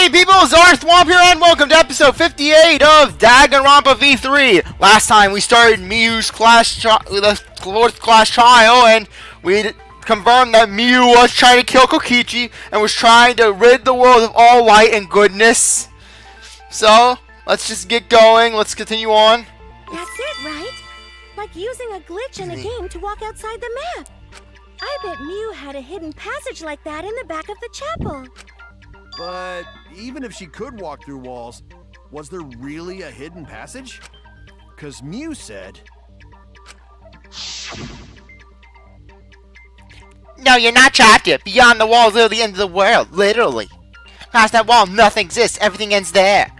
Hey people, CzarThwomp here and welcome to episode 58 of Danganronpa V3. Last time we started Miyu's fourth class trial and we confirmed that Miyu was trying to kill Kokichi and was trying to rid the world of all light and goodness. So, let's just get going, let's continue on. That's it, right? Like using a glitch in a game to walk outside the map. I bet Miyu had a hidden passage like that in the back of the chapel. But even if she could walk through walls, was there really a hidden passage? 'Cause Miyu said... No, you're not trapped here. Beyond the wall is literally the end of the world. Literally. Past that wall, nothing exists. Everything ends there.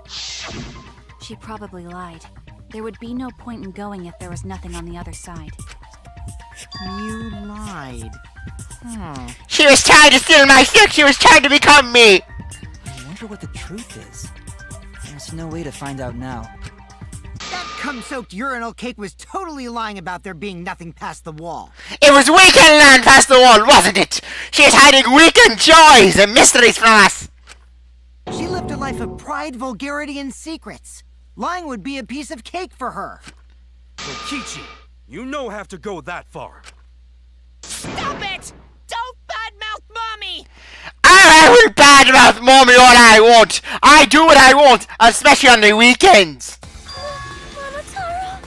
She probably lied. There would be no point in going if there was nothing on the other side. You lied. She was trying to steal my stick. She was trying to become me. I wonder what the truth is. There's no way to find out now. That cum-soaked urinal cake was totally lying about there being nothing past the wall. It was weekend land past the wall, wasn't it? She is hiding weekend joys and mysteries from us. She lived a life of pride, vulgarity, and secrets. Lying would be a piece of cake for her. Kokichi, you no have to go that far. Stop it! Don't badmouth Mommy! I will badmouth Mommy all I want. I do what I want, especially on the weekends. Mama Taro?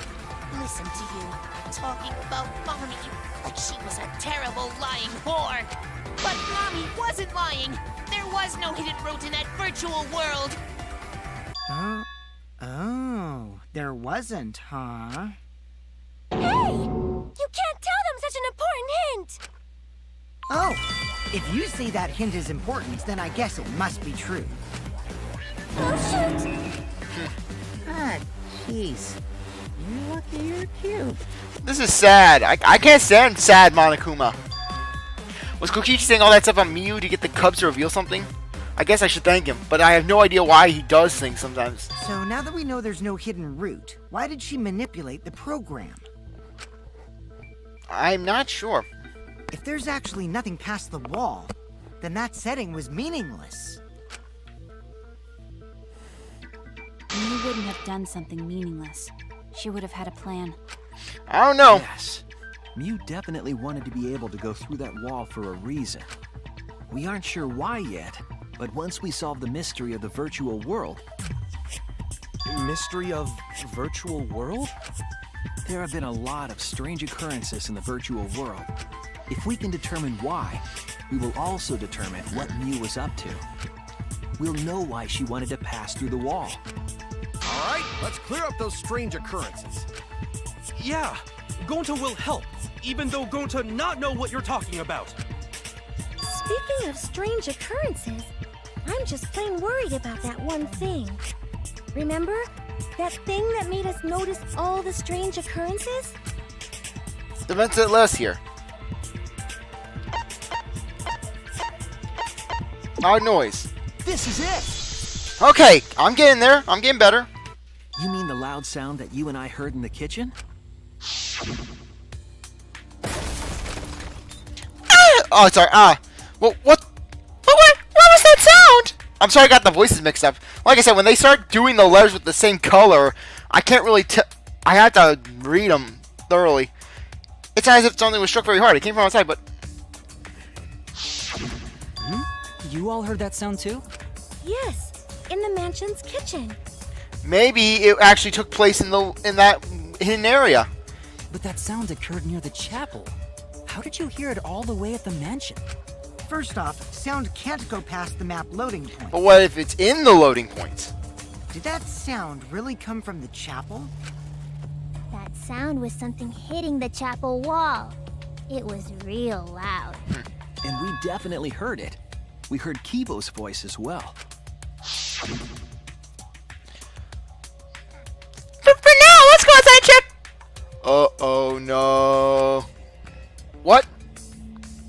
Listen to you, talking about Mommy like she was a terrible lying whore. But Mommy wasn't lying. There was no hidden route in that virtual world. Oh, there wasn't, huh? Hey! You can't tell them such an important hint! Oh, if you say that hint is important, then I guess it must be true. Oh, shoot! Ah, jeez. You're lucky you're cute. This is sad. I can't stand sad Monokuma. Was Kokichi saying all that stuff on Miyu to get the cubs to reveal something? I guess I should thank him, but I have no idea why he does things sometimes. So now that we know there's no hidden route, why did she manipulate the program? I'm not sure. If there's actually nothing past the wall, then that setting was meaningless. Miyu wouldn't have done something meaningless. She would have had a plan. I don't know. Yes. Miyu definitely wanted to be able to go through that wall for a reason. We aren't sure why yet, but once we solve the mystery of the virtual world... Mystery of virtual world? There have been a lot of strange occurrences in the virtual world. If we can determine why, we will also determine what Miyu was up to. We'll know why she wanted to pass through the wall. All right, let's clear up those strange occurrences. Yeah, Gonta will help, even though Gonta not know what you're talking about. Speaking of strange occurrences, I'm just plain worried about that one thing. Remember? That thing that made us notice all the strange occurrences? The Vincent Les here. Loud noise. This is it! Okay, I'm getting there. I'm getting better. You mean the loud sound that you and I heard in the kitchen? Oh, sorry. What was that sound? I'm sorry I got the voices mixed up. Like I said, when they start doing the letters with the same color, I can't really I have to read them thoroughly. It's as if something was struck very hard. It came from outside, but... You all heard that sound too? Yes, in the mansion's kitchen. Maybe it actually took place in that hidden area. But that sound occurred near the chapel. How did you hear it all the way at the mansion? First off, sound can't go past the map loading point. But what if it's in the loading point? Did that sound really come from the chapel? That sound was something hitting the chapel wall. It was real loud. And we definitely heard it. We heard Kibo's voice as well. For now, let's go outside and check. Uh-oh, no. What?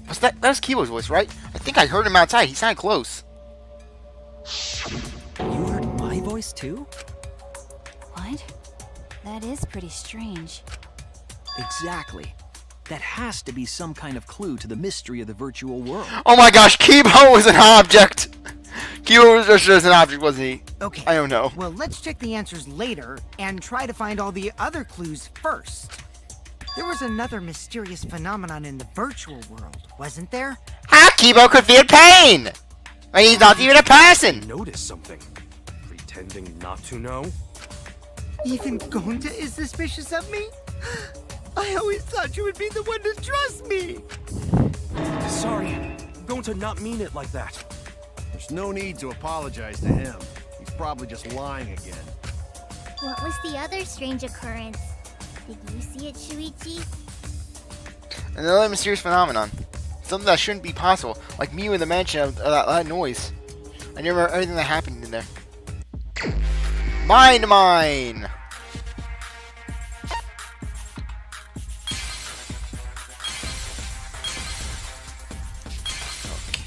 What's that? That was Kibo's voice, right? I think I heard him outside. He sounded close. You heard my voice too? What? That is pretty strange. Exactly. That has to be some kind of clue to the mystery of the virtual world. Oh my gosh, Kibo is an object! Kilo was just an object, wasn't he? Okay. I don't know. Well, let's check the answers later and try to find all the other clues first. There was another mysterious phenomenon in the virtual world, wasn't there? How Kibo could feel pain? And he's not even a person. Notice something. Pretending not to know? Even Gonta is suspicious of me? I always thought you would be the one to trust me! Sorry, going to not mean it like that. There's no need to apologize to him. He's probably just lying again. What was the other strange occurrence? Did you see it, Shuichi? Another mysterious phenomenon. Something that shouldn't be possible. Like Mew in the mansion of that noise. I never remember everything that happened in there. Mine!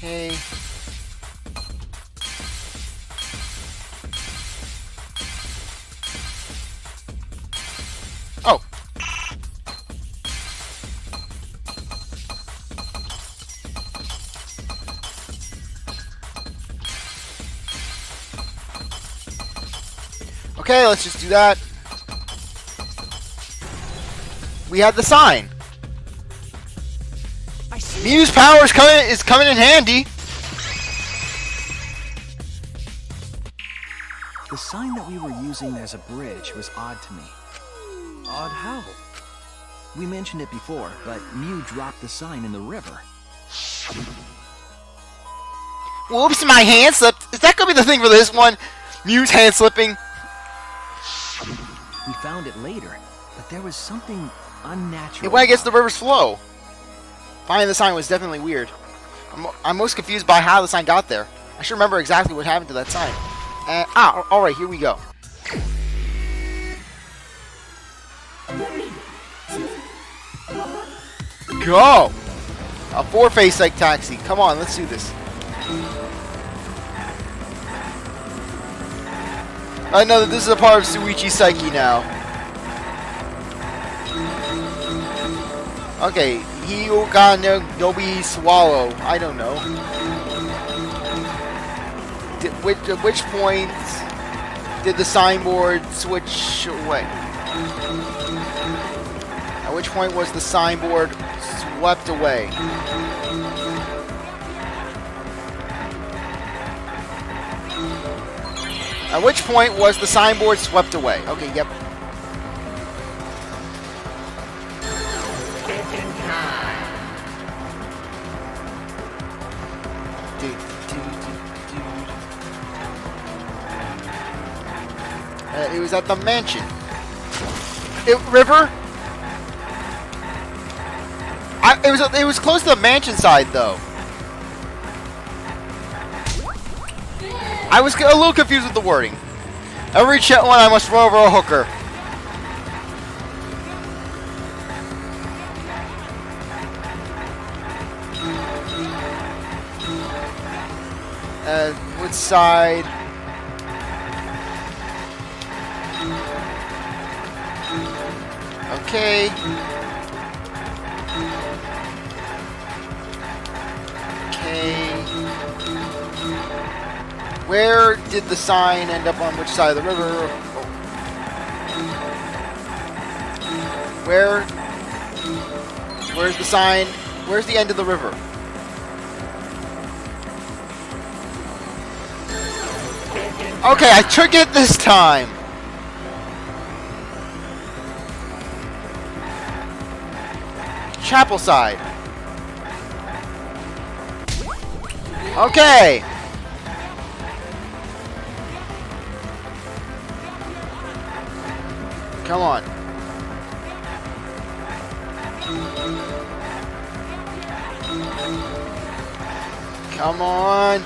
Okay. Oh. Okay, let's just do that. We have the sign. Mew's power is coming in handy. The sign that we were using as a bridge was odd to me. Odd how? We mentioned it before, but Mew dropped the sign in the river. Whoops, my hand slipped. Is that gonna be the thing for this one? Mew's hand slipping. We found it later, but there was something unnatural. It went against the river's flow. Finding the sign was definitely weird. I'm most confused by how the sign got there. I should remember exactly what happened to that sign. Alright, here we go. Go! A four-face like taxi. Come on, let's do this. I know that this is a part of Shuichi's psyche now. Okay, he got Nobi swallow. I don't know. At which point did the signboard switch away? At which point was the signboard swept away? At which point was the signboard swept away? Okay, yep. It was at the mansion. River? It was close to the mansion side though. I was a little confused with the wording. Every one I must run over a hooker. Which side? Okay. Okay. Where did the sign end up on which side of the river? Oh. Where's the sign? Where's the end of the river? Okay, I took it this time. Chapel side. Okay. Come on. Come on.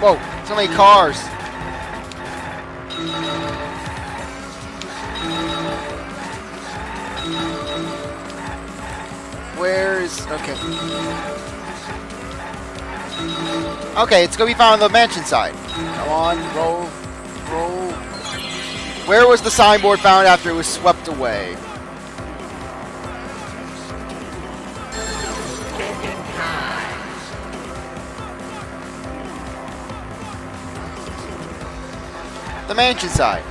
Whoa, so many cars. Where's... okay. Okay, it's gonna be found on the mansion side. Come on, roll. Where was the signboard found after it was swept away? mansion side.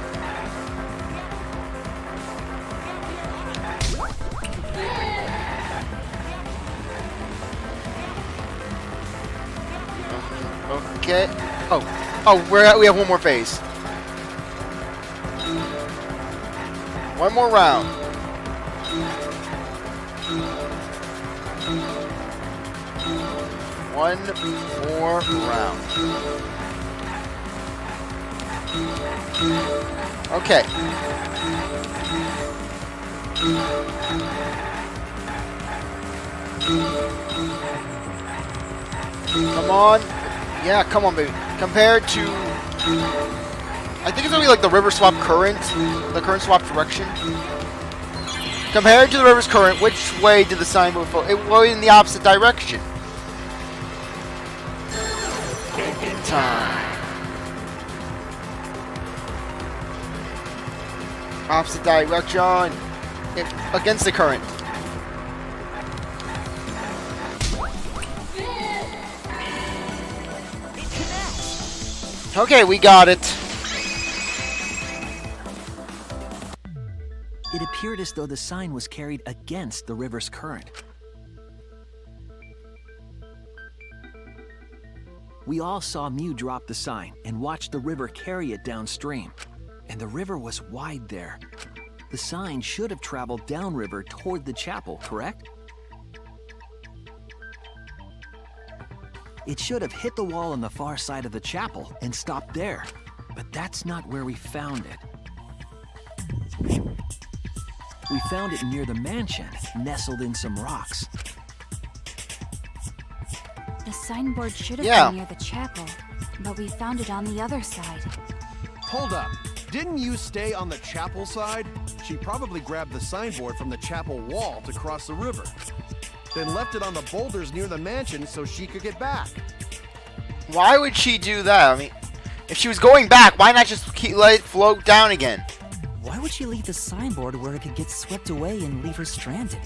Okay. Oh, we have one more phase. One more round. One more round. Okay. Come on. Yeah, come on, baby. Compared to... I think it's gonna be like the river swap current. The current swap direction. Compared to the river's current, which way did the sign move? It went in the opposite direction. In time. Opposite direction. Against the current. Okay, we got it. It appeared as though the sign was carried against the river's current. We all saw Mew drop the sign and watched the river carry it downstream. And the river was wide there. The sign should have traveled downriver toward the chapel, correct? It should have hit the wall on the far side of the chapel and stopped there. But that's not where we found it. We found it near the mansion, nestled in some rocks. The signboard should have been near the chapel, but we found it on the other side. Hold up. Didn't you stay on the chapel side? She probably grabbed the signboard from the chapel wall to cross the river. Then left it on the boulders near the mansion so she could get back. Why would she do that? I mean, if she was going back, why not just let it float down again? Why would she leave the signboard where it could get swept away and leave her stranded?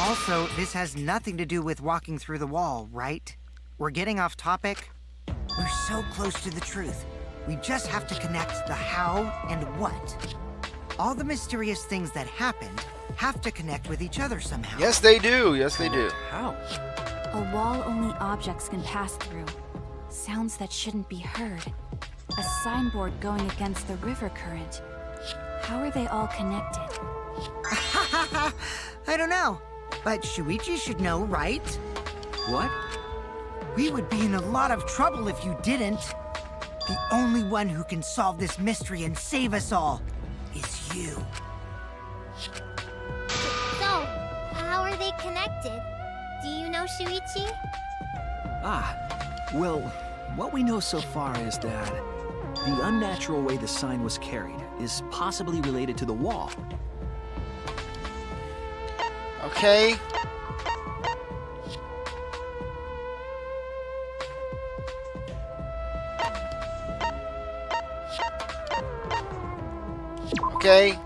Also, this has nothing to do with walking through the wall, right? We're getting off topic. We're so close to the truth. We just have to connect the how and what. All the mysterious things that happened have to connect with each other somehow. Yes, they do. Yes, they do. How? A wall only objects can pass through. Sounds that shouldn't be heard. A signboard going against the river current. How are they all connected? I don't know. But Shuichi should know, right? What? We would be in a lot of trouble if you didn't. The only one who can solve this mystery and save us all is you. So, how are they connected? Do you know Shuichi? Well, what we know so far is that the unnatural way the sign was carried is possibly related to the wall. Okay. Okay.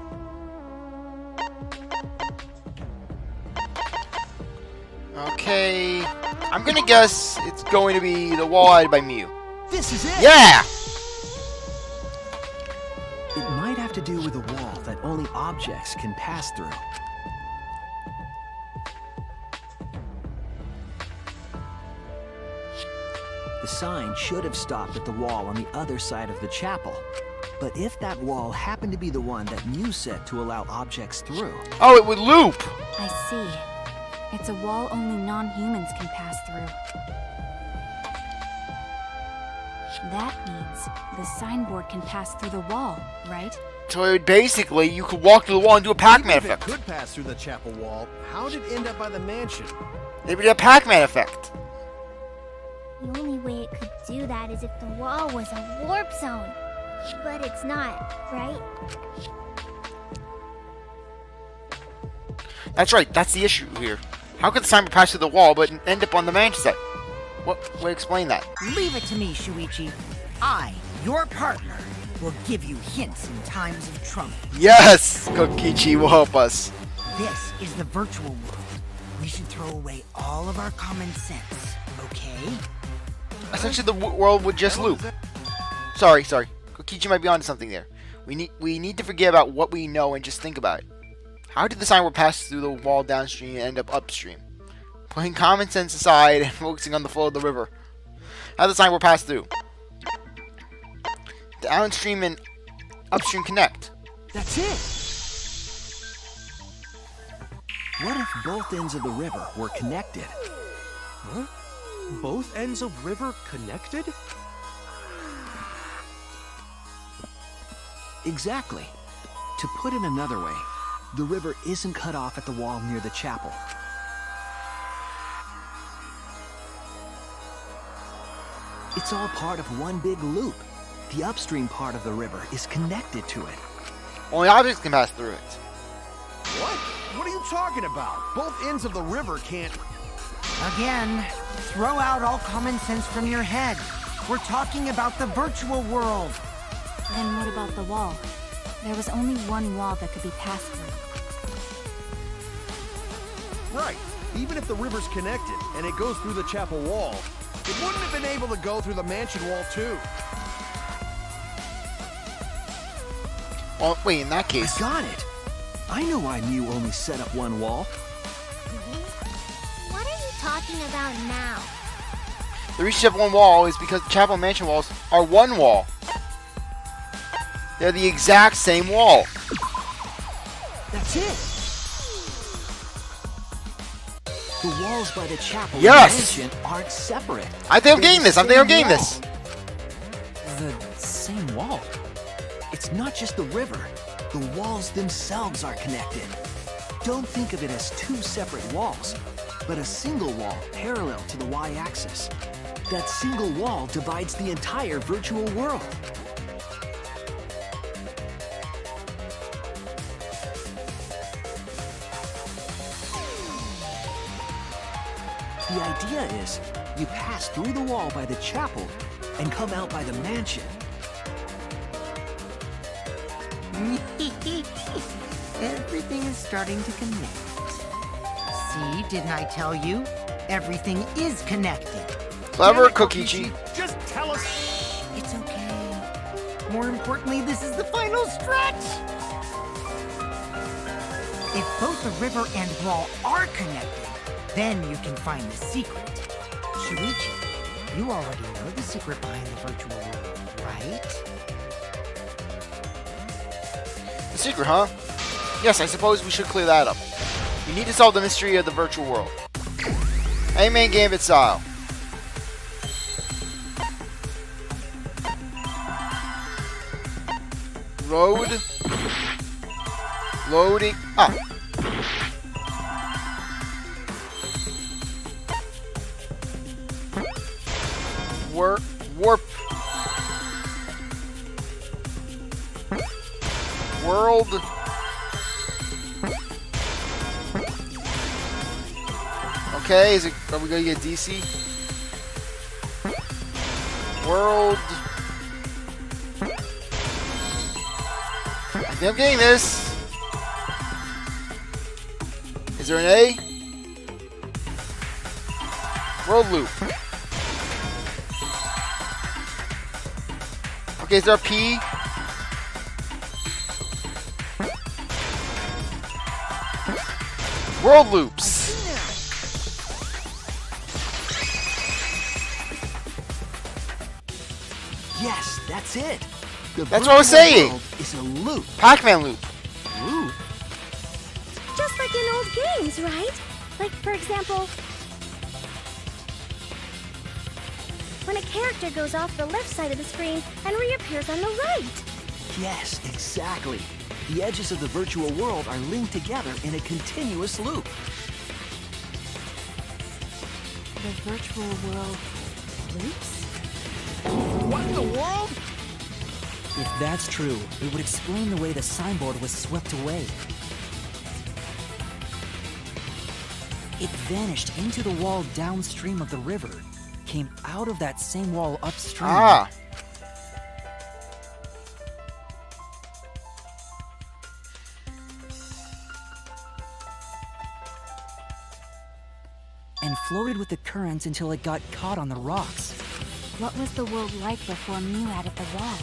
Okay. I'm gonna guess it's going to be the wall added by Mew. This is it! Yeah! It might have to do with a wall that only objects can pass through. The sign should have stopped at the wall on the other side of the chapel. But if that wall happened to be the one that Mew set to allow objects through... Oh, it would loop! I see. It's a wall only non-humans can pass through. That means the signboard can pass through the wall, right? So it would basically, you could walk through the wall and do a Pac-Man Even if effect. it could pass through the chapel wall, how did it end up by the mansion? It would be a Pac-Man effect. The only way it could do that is if the wall was a warp zone. But it's not, right? That's right, that's the issue here. How could the signboard pass through the wall but end up on the mansion side? What would explain that? Leave it to me, Shuichi. I, your partner, will give you hints in times of trouble. Yes! Kokichi will help us. This is the virtual world. We should throw away all of our common sense, okay? Essentially, the world would just loop. Sorry. Kokichi might be onto something there. We need to forget about what we know and just think about it. How did the signboard pass through the wall downstream and end up upstream? Putting common sense aside and focusing on the flow of the river. How did the signboard pass through? Downstream and upstream connect. That's it! What if both ends of the river were connected? Huh? Both ends of river connected? Exactly. To put it another way, the river isn't cut off at the wall near the chapel. It's all part of one big loop. The upstream part of the river is connected to it. Only objects can pass through it. What? What are you talking about? Both ends of the river can't... Again, throw out all common sense from your head. We're talking about the virtual world. Then what about the wall? There was only one wall that could be passed through. Right. Even if the river's connected and it goes through the chapel wall, it wouldn't have been able to go through the mansion wall too. Well, wait, in that case... I got it! I know why Mew only set up one wall. What are you talking about now? The reason of one wall is because the chapel and mansion walls are one wall. They're the exact same wall. That's it! The walls by the chapel Yes! and mansion aren't separate. I think I'm getting this. I think I'm getting this. The same wall? It's not just the river. The walls themselves are connected. Don't think of it as two separate walls, but a single wall parallel to the y-axis. That single wall divides the entire virtual world. The idea is, you pass through the wall by the chapel and come out by the mansion. Everything is starting to connect. See, didn't I tell you? Everything is connected. Clever, Kokichi. Just tell us... It's okay. More importantly, this is the final stretch! If both the river and wall are connected, then you can find the secret. Shuichi, you already know the secret behind the virtual world, right? The secret, huh? Yes, I suppose we should clear that up. We need to solve the mystery of the virtual world. Amen, Gambit style. Load. Loading. Ah. Warp. World. Okay, are we gonna get DC? World. I think I'm getting this. Is there an A? World loop. Okay, is there a P? World loops. Yes, that's it. That's what I was saying. World is a loop. Pac-Man loop. Loop? Just like in old games, right? Like, for example, when a character goes off the left side of the screen and reappears on the right. Yes, exactly. The edges of the virtual world are linked together in a continuous loop. The virtual world loops? What in the world? If that's true, it would explain the way the signboard was swept away. It vanished into the wall downstream of the river, came out of that same wall upstream. Ah. And floated with the currents until it got caught on the rocks. What was the world like before Mew added the wall?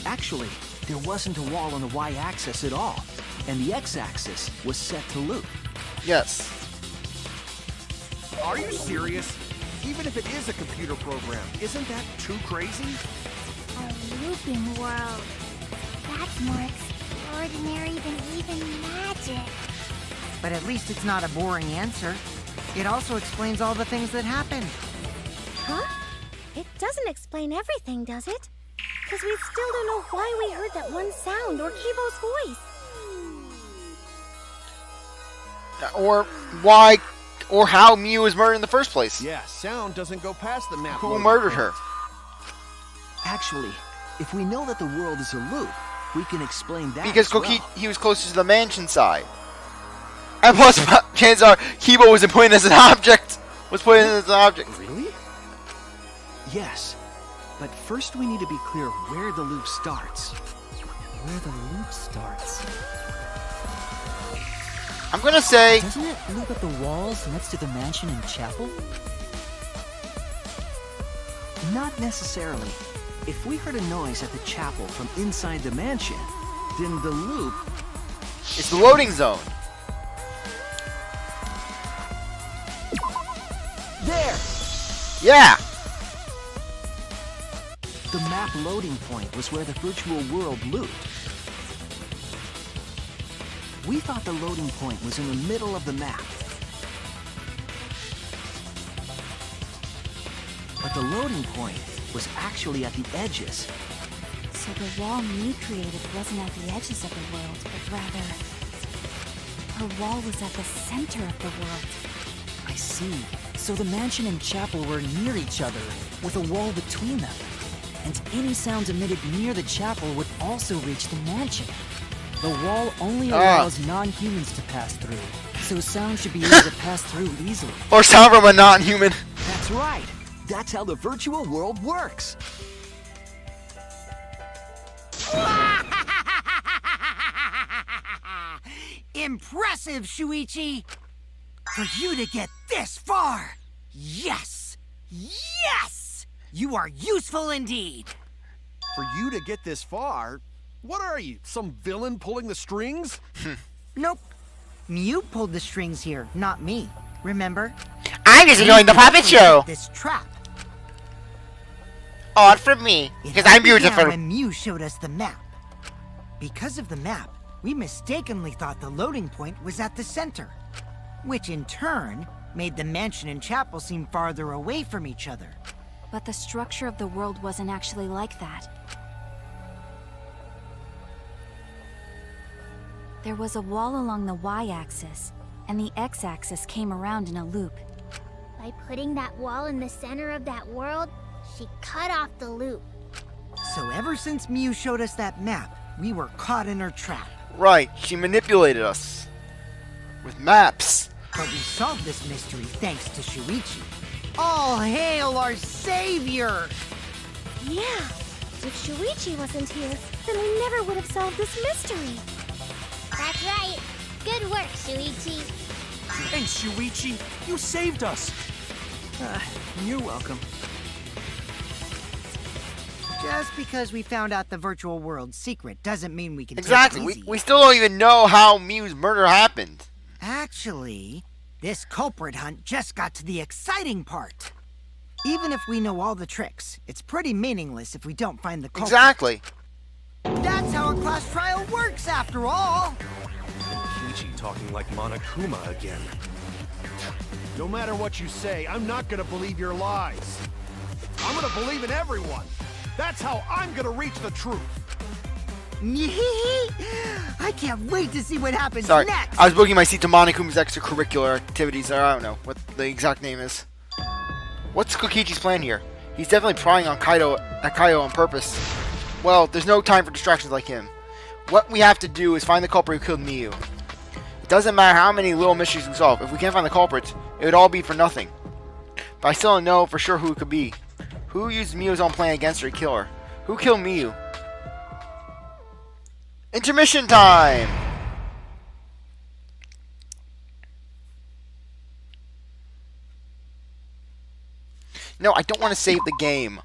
Actually, there wasn't a wall on the y-axis at all, and the x-axis was set to loop. Yes. Are you serious? Even if it is a computer program, isn't that too crazy? A looping world. That's more extraordinary than even magic. But at least it's not a boring answer. It also explains all the things that happened. Huh? It doesn't explain everything, does it? Because we still don't know why we heard that one sound or Kibo's voice. Or why, or how Mew was murdered in the first place. Yeah, sound doesn't go past the map. Who murdered her? Actually, if we know that the world is a loop, we can explain that Because as well. he was closest to the mansion side. And plus, chances are, Kibo wasn't put in as an object. Was put in as an object. Really? Yes. But first we need to be clear where the loop starts. Where the loop starts. I'm gonna say, Doesn't it loop at the walls next to the mansion and chapel? Not necessarily. If we heard a noise at the chapel from inside the mansion, then the loop... it's the loading zone. There! Yeah. The map loading point was where the virtual world looped. We thought the loading point was in the middle of the map. But the loading point was actually at the edges. So the wall Mew created wasn't at the edges of the world, but rather... her wall was at the center of the world. I see. So the mansion and chapel were near each other, with a wall between them. And any sounds emitted near the chapel would also reach the mansion. The wall only allows non-humans to pass through, so sound should be able to pass through easily. Or sound from a non-human. That's right. That's how the virtual world works. Impressive, Shuichi! For you to get this far! Yes! Yes! You are useful indeed! For you to get this far, what are you, some villain pulling the strings? Nope. Mew pulled the strings here, not me. Remember? I'm just enjoying the puppet show. This trap. All from me, because I'm beautiful. When Mew showed us the map. Because of the map, we mistakenly thought the loading point was at the center, which in turn made the mansion and chapel seem farther away from each other. But the structure of the world wasn't actually like that. There was a wall along the y-axis, and the x-axis came around in a loop. By putting that wall in the center of that world, she cut off the loop. So ever since Mew showed us that map, we were caught in her trap. Right, she manipulated us. With maps. But we solved this mystery thanks to Shuichi. All hail our savior! Yeah. If Shuichi wasn't here, then we never would have solved this mystery. That's right. Good work, Shuichi. Thanks, Shuichi. You saved us. You're welcome. Just because we found out the virtual world's secret doesn't mean we can Exactly. take it easy. We still don't even know how Mew's murder happened. Actually, this culprit hunt just got to the exciting part. Even if we know all the tricks, it's pretty meaningless if we don't find the culprit. Exactly. That's how a class trial works, after all. Kichi talking like Monokuma again. No matter what you say, I'm not gonna believe your lies. I'm gonna believe in everyone. That's how I'm gonna reach the truth. I can't wait to see what happens Sorry, next. I was booking my seat to Monokuma's extracurricular activities, or I don't know what the exact name is. What's Kokichi's plan here? He's definitely prying on Kaido on purpose. Well, there's no time for distractions like him. What we have to do is find the culprit who killed Miyu. It doesn't matter how many little mysteries we solve. If we can't find the culprit, it would all be for nothing. But I still don't know for sure who it could be. Who used Miyu's own plan against her to kill her? Who killed Miyu? Intermission time! No, I don't want to save the game.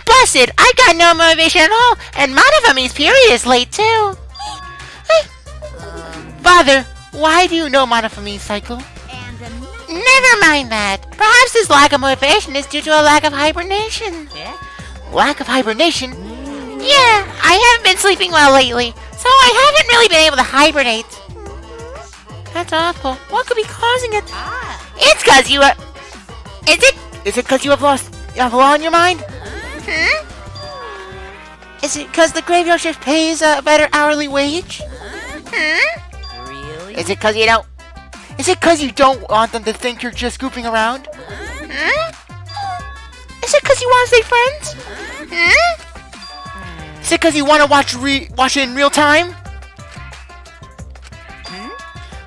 I'm busted! I got no motivation at all, and Monofumi's period is late too. Father, why do you know Monofumi's cycle? Never mind that. Perhaps this lack of motivation is due to a lack of hibernation. Lack of hibernation? Yeah, I haven't been sleeping well lately, so I haven't really been able to hibernate. That's awful. What could be causing it? It's cause you Is it cause you have a law in your mind? Is it cause the graveyard shift pays a better hourly wage? Really? Is it cause you don't... Is it cause you don't want them to think you're just goofing around? Is it cause you want to stay friends? Is it cause you want to watch it in real time?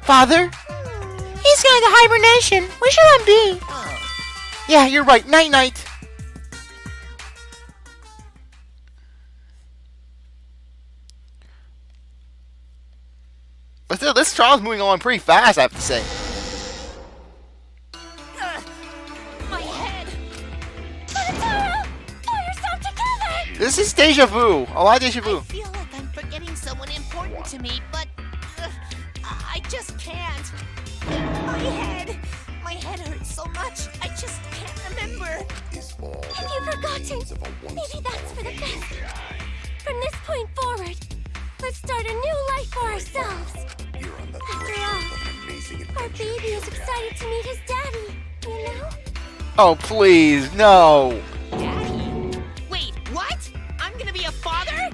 Father? He's going to hibernation. We should let him be. Yeah, you're right. Night-night. But still, this trial's moving along pretty fast, I have to say. My head. Pull yourself together! This is deja vu. A lot of deja vu. I feel like I'm forgetting someone important to me, but I just can't. My head hurts so much. I just can't remember. Have you forgotten? Maybe that's for the best. From this point forward, let's start a new life for ourselves. After all, our baby is excited to meet his daddy, you know? Oh, please, no. Daddy? Wait, what? I'm gonna be a father?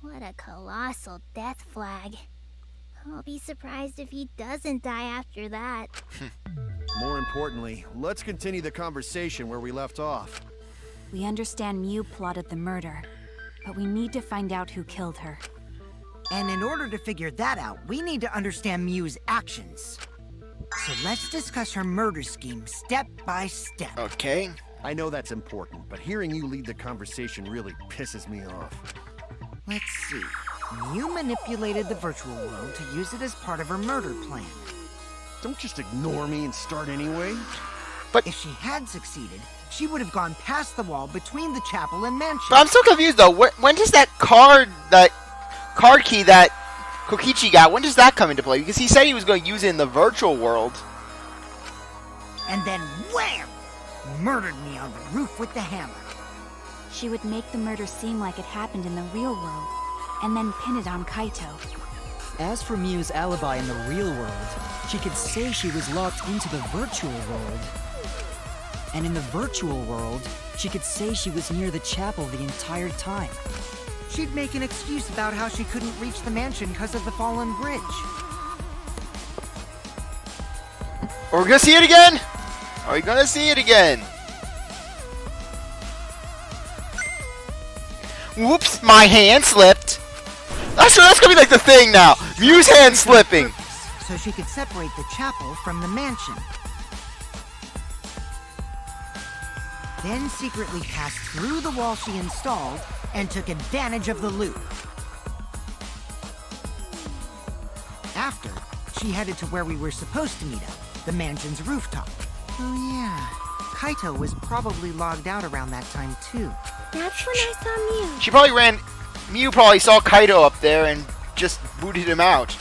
What a colossal death flag. I'll be surprised if he doesn't die after that. More importantly, let's continue the conversation where we left off. We understand Mew plotted the murder, but we need to find out who killed her. And in order to figure that out, we need to understand Mew's actions. So let's discuss her murder scheme step by step. Okay. I know that's important, but hearing you lead the conversation really pisses me off. Let's see. Mew manipulated the virtual world to use it as part of her murder plan. Don't just ignore me and start anyway. But if she had succeeded, she would have gone past the wall between the chapel and mansion. But I'm so confused though. When does that card key that Kokichi got, when does that come into play? Because he said he was going to use it in the virtual world. And then wham! Murdered me on the roof with the hammer. She would make the murder seem like it happened in the real world, and then pin it on Kaito. As for Mew's alibi in the real world, she could say she was locked into the virtual world. And in the virtual world, she could say she was near the chapel the entire time. She'd make an excuse about how she couldn't reach the mansion because of the fallen bridge. Are we going to see it again? Are we going to see it again? Whoops, my hand slipped. That's going to be like the thing now. Mew's hand slipping. So she could separate the chapel from the mansion. Then secretly passed through the wall she installed and took advantage of the loop. After, she headed to where we were supposed to meet up, the mansion's rooftop. Oh yeah, Kaito was probably logged out around that time too. That's when I saw Mew. She probably ran... Mew probably saw Kaito up there and just booted him out.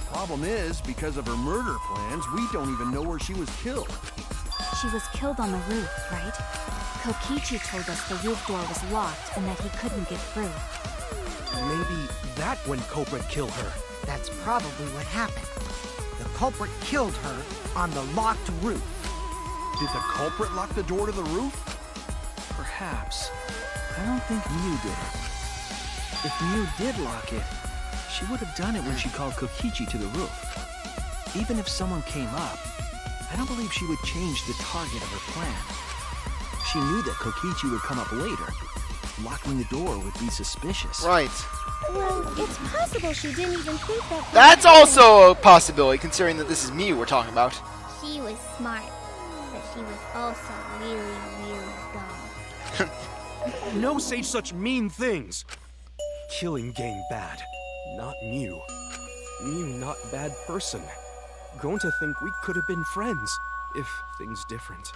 Problem is, because of her murder plans, we don't even know where she was killed. She was killed on the roof, right? Kokichi told us the roof door was locked and that he couldn't get through. Maybe that when culprit killed her. That's probably what happened. The culprit killed her on the locked roof. Did the culprit lock the door to the roof? Perhaps. I don't think Mew did it. If Mew did lock it, she would have done it when she called Kokichi to the roof. Even if someone came up, I don't believe she would change the target of her plan. She knew that Kokichi would come up later. Locking the door would be suspicious. Right. Well, it's possible she didn't even think that. That's also a possibility, considering that this is Mew we're talking about. She was smart, but she was also really, really dumb. No say such mean things. Killing game bad. not Mew. Mew not bad person. Going to think we could have been friends if things different.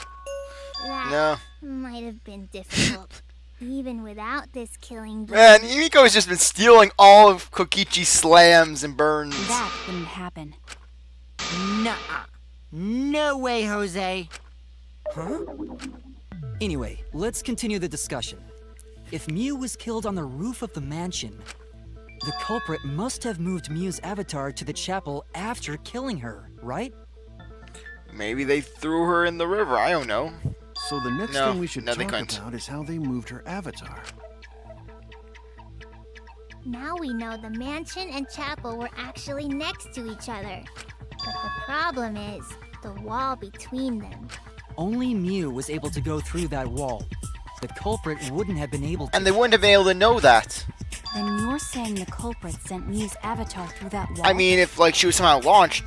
That might have been difficult, even without this killing game. Man, Yumiko has just been stealing all of Kokichi's slams and burns. That wouldn't happen. Nuh-uh. No way, Jose. Huh? Anyway, let's continue the discussion. If Mew was killed on the roof of the mansion, the culprit must have moved Mew's avatar to the chapel after killing her, right? Maybe they threw her in the river, I don't know. So the next No, thing we should no, they talk couldn't. about is how they moved her avatar. Now we know the mansion and chapel were actually next to each other. But the problem is the wall between them. Only Mew was able to go through that wall. The culprit wouldn't have been able to. And they wouldn't have been able to know that. Then you're saying the culprit sent Mew's avatar through that wall? I mean, if like she was somehow launched,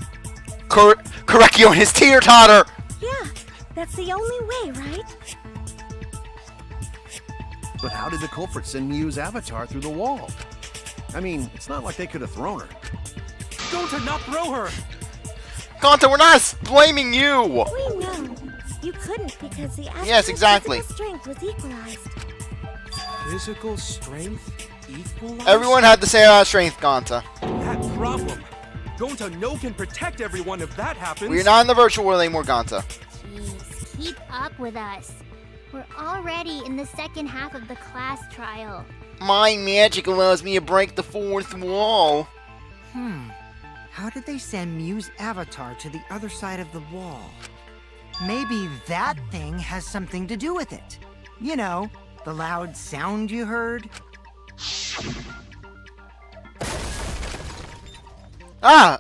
Korekio and his teeter-totter! Yeah, that's the only way, right? But how did the culprit send Mew's avatar through the wall? I mean, it's not like they could have thrown her. Gonta, not throw her! Gonta, we're not blaming you! We know. You couldn't because the actual Yes, exactly. physical strength was equalized. Physical strength equalized? Everyone had the same amount of strength, Gonta. That problem. Gonta no can protect everyone if that happens. We're not in the virtual world anymore, Gonta. Jeez, keep up with us. We're already in the second half of the class trial. My magic allows me to break the fourth wall. How did they send Mew's avatar to the other side of the wall? Maybe that thing has something to do with it. You know, the loud sound you heard? Ah!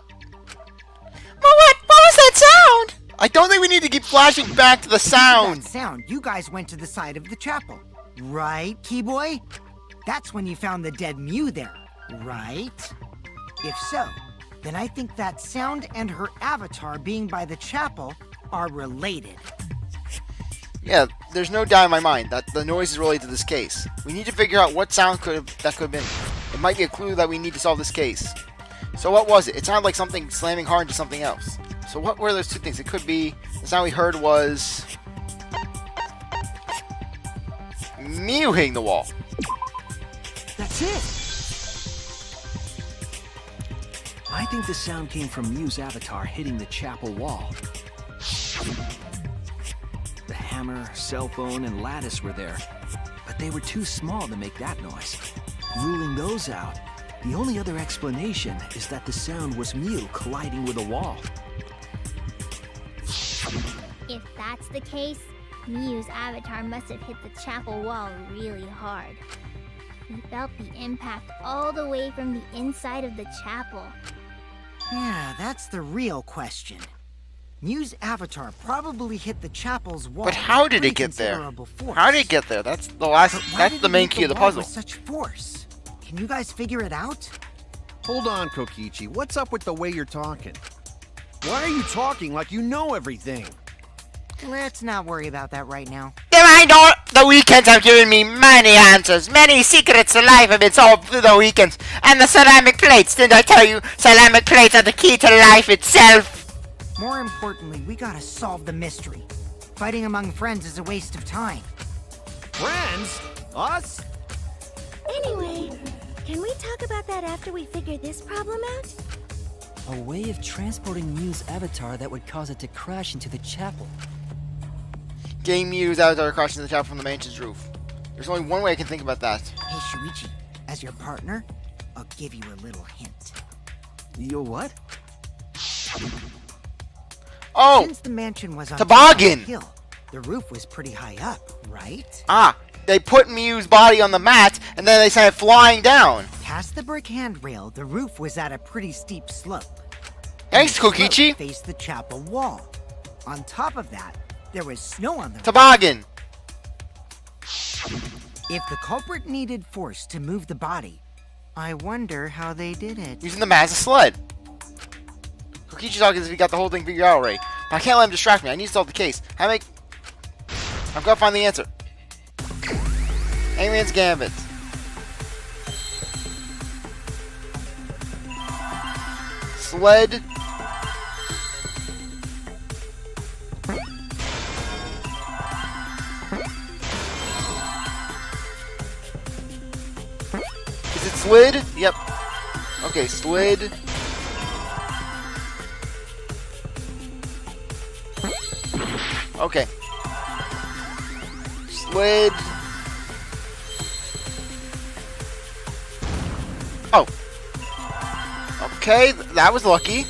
What was that sound? I don't think we need to keep flashing back to the sound. That sound, you guys went to the side of the chapel. Right, Keyboy? That's when you found the dead Mew there, right? If so, then I think that sound and her avatar being by the chapel are related. Yeah, there's no doubt in my mind that the noise is related to this case. We need to figure out what sound that could have been. It might be a clue that we need to solve this case. So what was it? It sounded like something slamming hard into something else. So what were those two things? It could be, the sound we heard was Mew hitting the wall. That's it! I think the sound came from Mew's avatar hitting the chapel wall. The hammer, cell phone, and lattice were there, but they were too small to make that noise. Ruling those out, the only other explanation is that the sound was Mew colliding with a wall. If that's the case, Mew's avatar must have hit the chapel wall really hard. We felt the impact all the way from the inside of the chapel. Yeah, that's the real question. Mew's avatar probably hit the chapel's wall. But how did with it get there? considerable force. How did it get there? That's the But last. why That's did the it main hit key of the wall puzzle. with such force? Can you guys figure it out? Hold on, Kokichi. What's up with the way you're talking? Why are you talking like you know everything? Let's not worry about that right now. The weekends have given me many answers. Many secrets to life have been solved through the weekends. And the ceramic plates, didn't I tell you? Ceramic plates are the key to life itself. More importantly, we gotta solve the mystery. Fighting among friends is a waste of time. Friends? Us? Anyway, can we talk about that after we figure this problem out? A way of transporting Mew's avatar that would cause it to crash into the chapel. Getting Mew's avatar crashing the chapel from the mansion's roof. There's only one way I can think about that. Hey, Shuichi, as your partner, I'll give you a little hint. You what? Oh! Since the mansion was on Toboggan! top of a hill, the roof was pretty high up, right? Ah! They put Mew's body on the mat, and then they sent it flying down. Past the brick handrail, the roof was at a pretty steep slope. Thanks, The slope Kokichi. faced the chapel wall. On top of that, there was snow on the roof. Toboggan! If the culprit needed force to move the body, I wonder how they did it. Using the mat as a sled. Kokichi's talking as if he got the whole thing figured out already. But I can't let him distract me. I need to solve the case. I've got to find the answer. Alien's Gambit. sled. Is it slid? Yep. Okay, slid. Okay. Slid. Oh. Okay, that was lucky.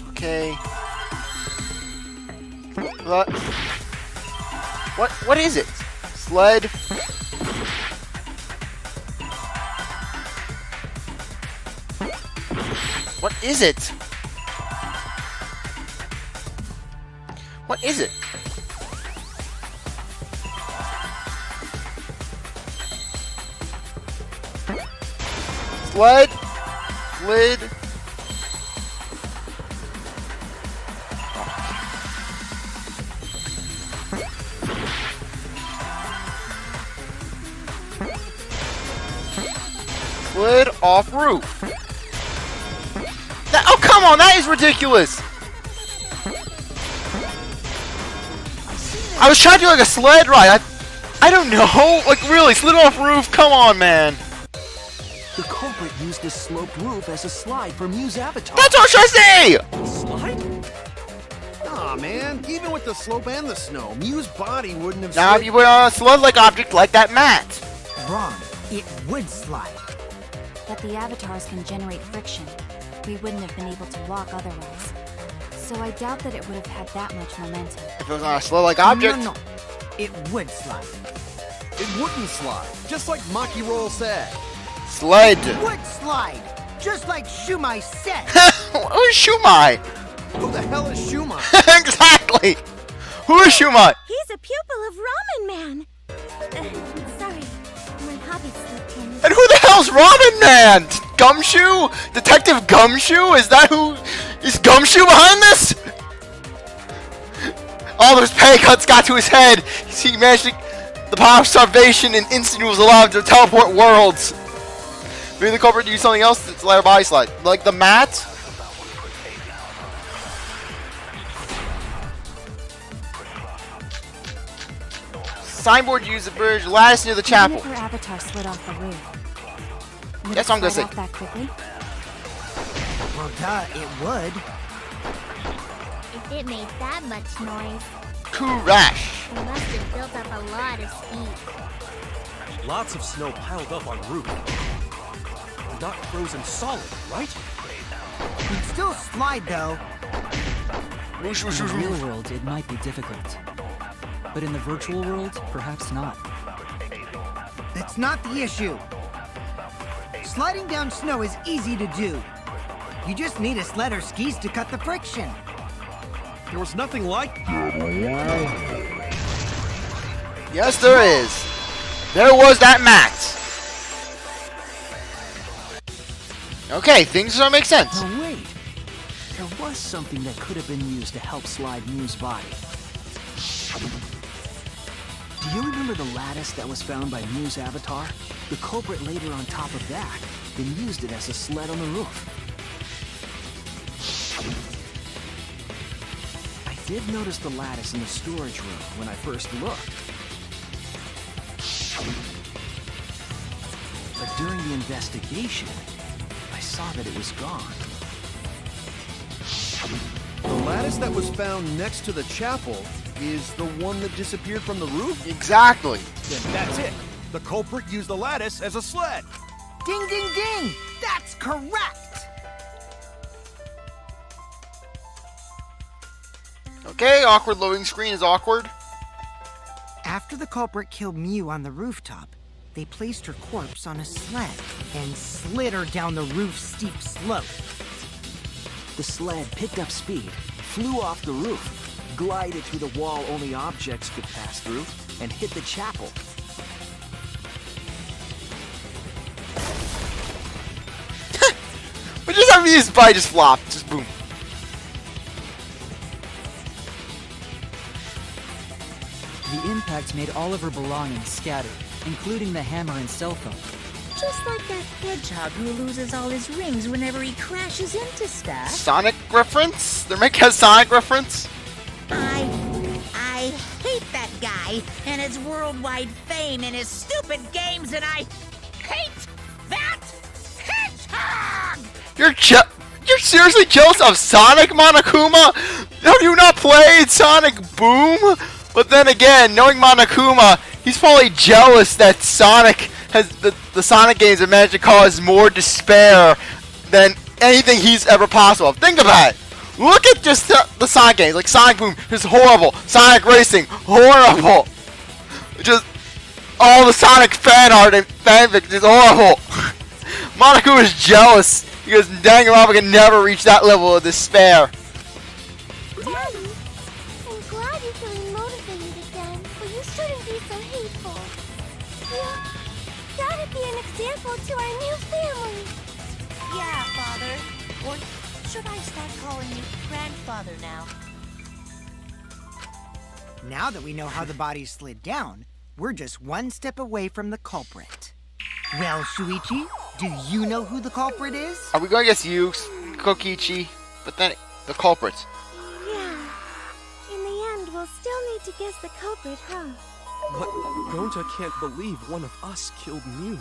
Okay. What is it? Sled. What is it? What is it? Sled. Slid. Slid off roof. Oh, come on, that is ridiculous. I was trying to do like a sled ride. I don't know. Like, really, slid off roof? Come on, man. The culprit used this sloped roof as a slide for Mew's avatar. That's what I was trying to say! Slide? Aw, man. Even with the slope and the snow, Mew's body wouldn't have Now, if you put on a sled-like object like that mat. Wrong. It would slide. But the avatars can generate friction. We wouldn't have been able to walk otherwise. So I doubt that it would have had that much momentum. If it was on a sled-like object. No. It would slide. It wouldn't slide, just like Maki Roll said. Sled. It would slide, just like Shumai said. Who's Shumai? Who the hell is Shumai? Exactly. Who is Shumai? He's a pupil of Ramen Man. Sorry, my hobby slipped in. And who the hell's Ramen Man? Gumshoe? Detective Gumshoe? Is that who? Is Gumshoe behind this? All those pay cuts got to his head. He managed to, the power of starvation and instantly was allowed to teleport worlds. Maybe the culprit used something else to let her body slide. Like the mat? Signboard used the bridge, lattice near the chapel. Even if her avatar slid off the roof. Would That's it what I'm gonna slide say. off that quickly? Well, duh, it would. If it made that much noise, Crash. it must have built up a lot of speed. Lots of snow piled up on roof. Not frozen solid, right? You'd still slide, though. In the real world, it might be difficult. But in the virtual world, perhaps not. That's not the issue. Sliding down snow is easy to do. You just need a sled or skis to cut the friction. There was nothing like Yes, there is. There was that mat. Okay, things don't make sense. Now wait, there was something that could have been used to help slide Mew's body. Do you remember the lattice that was found by Mew's avatar? The culprit laid her on top of that, then used it as a sled on the roof. I did notice the lattice in the storage room when I first looked. But during the investigation, I saw that it was gone. the lattice that was found next to the chapel is the one that disappeared from the roof? Exactly. Then that's it. The culprit used the lattice as a sled. Ding, ding, ding! That's correct! Okay, awkward loading screen is awkward. After the culprit killed Mew on the rooftop, they placed her corpse on a sled and slid her down the roof's steep slope. The sled picked up speed, flew off the roof, glided through the wall only objects could pass through, and hit the chapel. But just have his body just flop, just boom. The impact made all of her belongings scattered, including the hammer and cell phone. Just like that hedgehog who loses all his rings whenever he crashes into stuff. Sonic reference? They're making a Sonic reference? I hate that guy and his worldwide fame and his stupid games, and I hate that hedgehog! You're seriously jealous of Sonic, Monokuma? Have you not played Sonic Boom? But then again, knowing Monokuma, he's probably jealous that Sonic has the Sonic games have managed to cause more despair than anything he's ever possible. Think about it. Look at just the Sonic games, like Sonic Boom is horrible, Sonic Racing, horrible. Just all the Sonic fan art and fanfic is horrible. Monokuma is jealous because Danganronpa can never reach that level of despair. Daddy, I'm glad you're feeling motivated again, but you shouldn't be so hateful. You gotta be an example to our new family. Yeah, Father. Or should I start calling you grandfather now? Now that we know how the body slid down, we're just one step away from the culprit. Well, Shuichi, do you know who the culprit is? Are we going to guess you, Kokichi? But then the culprit. Yeah. In the end, we'll still need to guess the culprit, huh? But Gonta can't believe one of us killed Mew.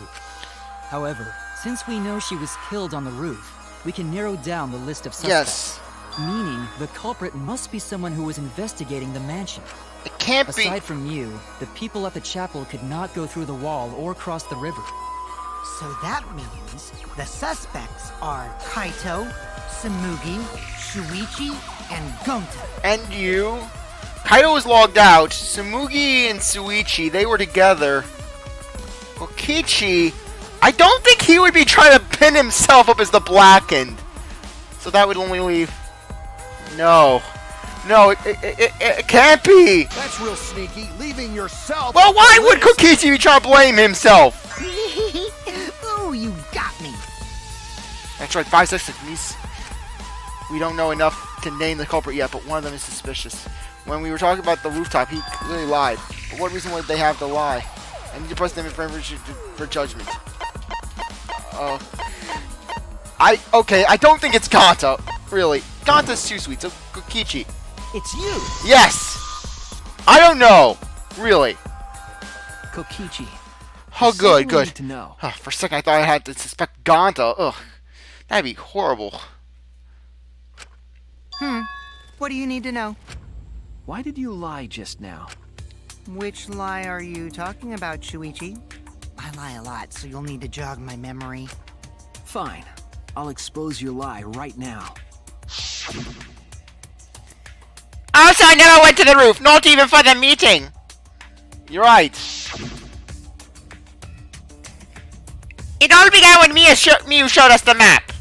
However, since we know she was killed on the roof, we can narrow down the list of suspects. Yes. Meaning, the culprit must be someone who was investigating the mansion. It can't be. Aside from you, the people at the chapel could not go through the wall or cross the river. So that means the suspects are Kaito, Samugi, Shuichi, and Gonta. And you. Kaito was logged out. Samugi and Suichi, they were together. Kokichi, I don't think he would be trying to pin himself up as the blackened. So that would only leave... No. No, it can't be. That's real sneaky, leaving yourself. Well, why would Kokichi be trying to blame himself? Ooh, you got me. That's right, 5 seconds. We don't know enough to name the culprit yet, but one of them is suspicious. When we were talking about the rooftop, he clearly lied. But what reason would they have to lie? I need to press them in for judgment. Okay, I don't think it's Gonta, really. Gonta's too sweet, so Kokichi. It's you! Yes! I don't know, really. Kokichi. Oh, good, Need good. to know. For a second, I thought I had to suspect Gonta. Ugh, that'd be horrible. What do you need to know? Why did you lie just now? Which lie are you talking about, Shuichi? I lie a lot, so you'll need to jog my memory. Fine. I'll expose your lie right now. Also, I never went to the roof, not even for the meeting. You're right. It all began when Mew showed us the map.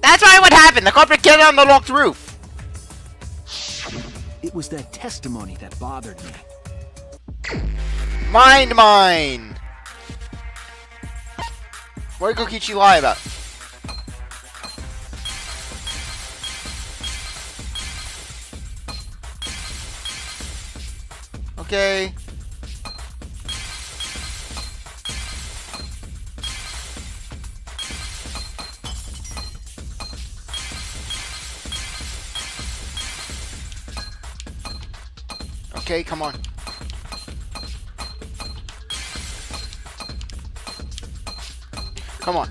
That's why what happened. The culprit killed on the locked roof. It was that testimony that bothered me. Mind mine. What did Kokichi lie about? Okay. Okay, come on. Come on.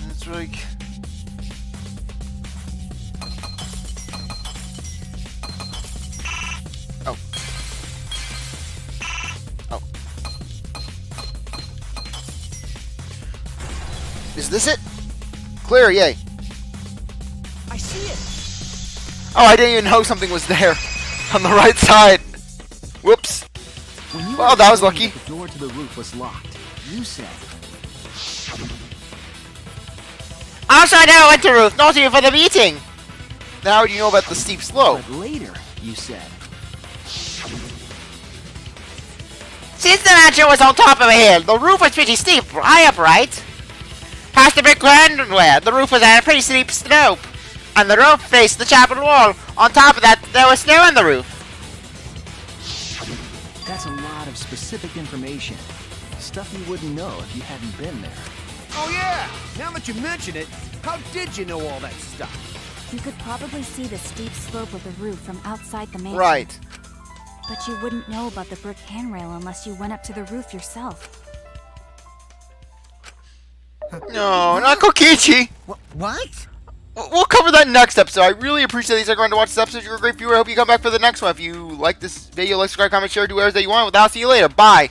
That's like... Oh. Oh. Is this it? Clear, yay. I see it! Oh, I didn't even know something was there on the right side. Whoops. When you Well, were that was told lucky. The door to the roof was locked. You said, Also, I never went to the roof, not even for the meeting. Now how do you know about the steep slope? but later, you said. Since the mansion was on top of a hill, the roof was pretty steep, high up, right? past the big grandware. The roof was at a pretty steep slope, and the roof faced the chapel wall. On top of that, there was snow on the roof. That's a lot of specific information. Stuff you wouldn't know if you hadn't been there. Oh yeah! Now that you mention it, how did you know all that stuff? You could probably see the steep slope of the roof from outside the mansion. Right. But you wouldn't know about the brick handrail unless you went up to the roof yourself. No, not Kokichi. What? We'll cover that next episode. I really appreciate that you guys are going to watch this episode. You're a great viewer. I hope you come back for the next one. If you like this video, like, subscribe, comment, share, do whatever that you want. I'll see you later. Bye.